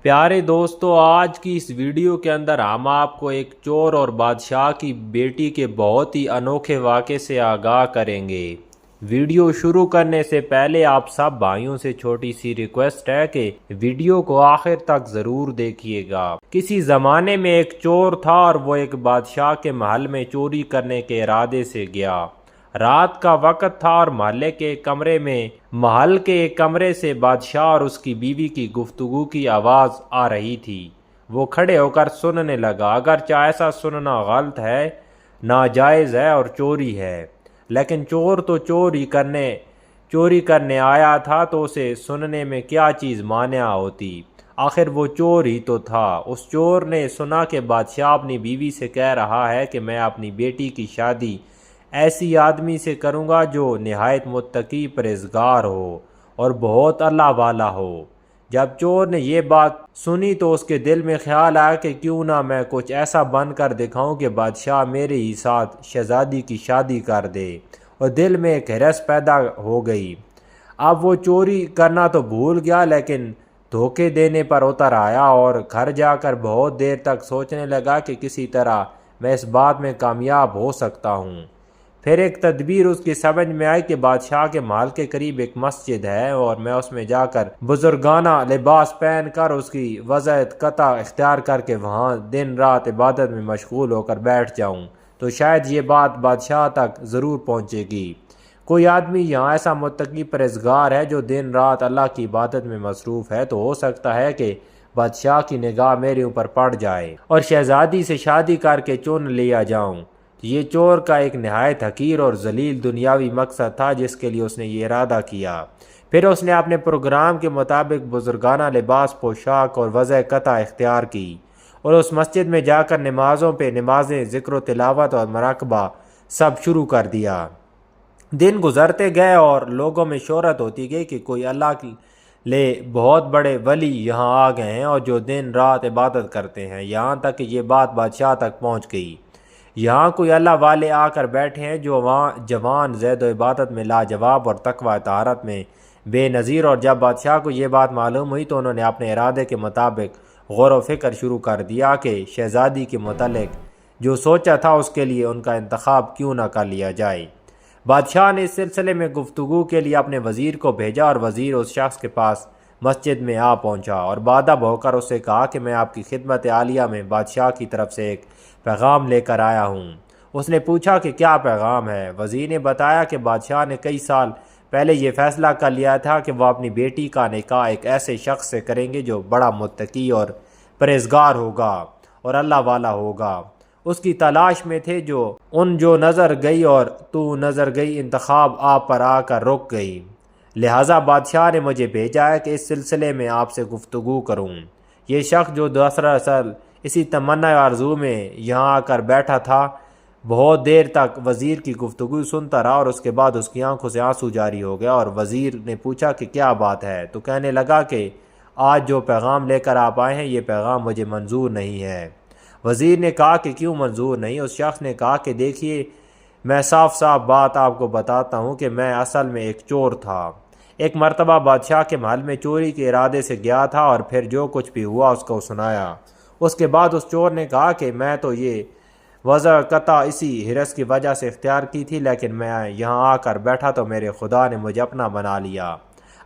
پیارے دوستو، آج کی اس ویڈیو کے اندر ہم آپ کو ایک چور اور بادشاہ کی بیٹی کے بہت ہی انوکھے واقعے سے آگاہ کریں گے۔ ویڈیو شروع کرنے سے پہلے آپ سب بھائیوں سے چھوٹی سی ریکویسٹ ہے کہ ویڈیو کو آخر تک ضرور دیکھیے گا۔ کسی زمانے میں ایک چور تھا اور وہ ایک بادشاہ کے محل میں چوری کرنے کے ارادے سے گیا۔ رات کا وقت تھا اور محل کے ایک کمرے سے بادشاہ اور اس کی بیوی کی گفتگو کی آواز آ رہی تھی۔ وہ کھڑے ہو کر سننے لگا، اگرچہ ایسا سننا غلط ہے، ناجائز ہے اور چوری ہے، لیکن چور تو چوری کرنے آیا تھا تو اسے سننے میں کیا چیز مانع ہوتی؟ آخر وہ چور ہی تو تھا۔ اس چور نے سنا کہ بادشاہ اپنی بیوی سے کہہ رہا ہے کہ میں اپنی بیٹی کی شادی ایسی آدمی سے کروں گا جو نہایت متقی پرہیزگار ہو اور بہت اللہ والا ہو۔ جب چور نے یہ بات سنی تو اس کے دل میں خیال آیا کہ کیوں نہ میں کچھ ایسا بن کر دکھاؤں کہ بادشاہ میرے ہی ساتھ شہزادی کی شادی کر دے، اور دل میں ایک ہرس پیدا ہو گئی۔ اب وہ چوری کرنا تو بھول گیا، لیکن دھوکے دینے پر اتر آیا اور گھر جا کر بہت دیر تک سوچنے لگا کہ کسی طرح میں اس بات میں کامیاب ہو سکتا ہوں۔ پھر ایک تدبیر اس کی سمجھ میں آئی کہ بادشاہ کے محل کے قریب ایک مسجد ہے اور میں اس میں جا کر بزرگانہ لباس پہن کر اس کی وضاحت قطع اختیار کر کے وہاں دن رات عبادت میں مشغول ہو کر بیٹھ جاؤں تو شاید یہ بات بادشاہ تک ضرور پہنچے گی۔ کوئی آدمی یہاں ایسا متقی پرہیزگار ہے جو دن رات اللہ کی عبادت میں مصروف ہے، تو ہو سکتا ہے کہ بادشاہ کی نگاہ میرے اوپر پڑ جائے اور شہزادی سے شادی کر کے چن لیا جاؤں۔ یہ چور کا ایک نہایت حقیر اور ذلیل دنیاوی مقصد تھا جس کے لیے اس نے یہ ارادہ کیا۔ پھر اس نے اپنے پروگرام کے مطابق بزرگانہ لباس، پوشاک اور وضع قطع اختیار کی اور اس مسجد میں جا کر نمازوں پہ نمازیں، ذکر و تلاوت اور مراقبہ سب شروع کر دیا۔ دن گزرتے گئے اور لوگوں میں شہرت ہوتی گئی کہ کوئی اللہ کے بہت بڑے ولی یہاں آ گئے ہیں اور جو دن رات عبادت کرتے ہیں، یہاں تک کہ یہ بات بادشاہ تک پہنچ گئی۔ یہاں کوئی اللہ والے آ کر بیٹھے ہیں جو جوان زید و عبادت میں لاجواب اور تقوی طہارت میں بے نظیر۔ اور جب بادشاہ کو یہ بات معلوم ہوئی تو انہوں نے اپنے ارادے کے مطابق غور و فکر شروع کر دیا کہ شہزادی کے متعلق جو سوچا تھا اس کے لیے ان کا انتخاب کیوں نہ کر لیا جائے۔ بادشاہ نے اس سلسلے میں گفتگو کے لیے اپنے وزیر کو بھیجا اور وزیر اس شخص کے پاس مسجد میں آ پہنچا اور بادب ہو کر اس سے کہا کہ میں آپ کی خدمت عالیہ میں بادشاہ کی طرف سے ایک پیغام لے کر آیا ہوں۔ اس نے پوچھا کہ کیا پیغام ہے؟ وزیر نے بتایا کہ بادشاہ نے کئی سال پہلے یہ فیصلہ کر لیا تھا کہ وہ اپنی بیٹی کا نکاح ایک ایسے شخص سے کریں گے جو بڑا متقی اور پرہیزگار ہوگا اور اللہ والا ہوگا۔ اس کی تلاش میں تھے جو نظر گئی اور تو نظر گئی انتخاب آپ پر آ کر رک گئی، لہٰذا بادشاہ نے مجھے بھیجا ہے کہ اس سلسلے میں آپ سے گفتگو کروں۔ یہ شخص جو دراصل اسی تمنا آرزو میں یہاں آ کر بیٹھا تھا، بہت دیر تک وزیر کی گفتگو سنتا رہا اور اس کے بعد اس کی آنکھوں سے آنسو جاری ہو گیا، اور وزیر نے پوچھا کہ کیا بات ہے؟ تو کہنے لگا کہ آج جو پیغام لے کر آپ آئے ہیں یہ پیغام مجھے منظور نہیں ہے۔ وزیر نے کہا کہ کیوں منظور نہیں؟ اس شخص نے کہا کہ دیکھیے، میں صاف بات آپ کو بتاتا ہوں کہ میں اصل میں ایک چور تھا۔ ایک مرتبہ بادشاہ کے محل میں چوری کے ارادے سے گیا تھا اور پھر جو کچھ بھی ہوا اس کو سنایا۔ اس کے بعد اس چور نے کہا کہ میں تو یہ وضع قطع اسی حرص کی وجہ سے اختیار کی تھی، لیکن میں یہاں آ کر بیٹھا تو میرے خدا نے مجھے اپنا بنا لیا۔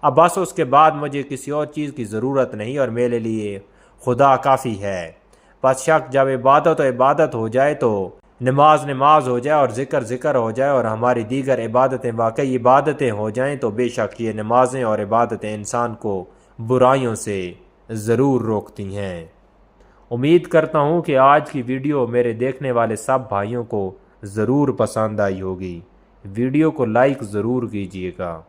اب بس اس کے بعد مجھے کسی اور چیز کی ضرورت نہیں اور میرے لیے خدا کافی ہے۔ پس شک جب عبادت ہو جائے تو نماز ہو جائے اور ذکر ہو جائے اور ہماری دیگر عبادتیں واقعی عبادتیں ہو جائیں تو بے شک یہ نمازیں اور عبادتیں انسان کو برائیوں سے ضرور روکتی ہیں۔ امید کرتا ہوں کہ آج کی ویڈیو میرے دیکھنے والے سب بھائیوں کو ضرور پسند آئی ہوگی۔ ویڈیو کو لائک ضرور کیجیے گا۔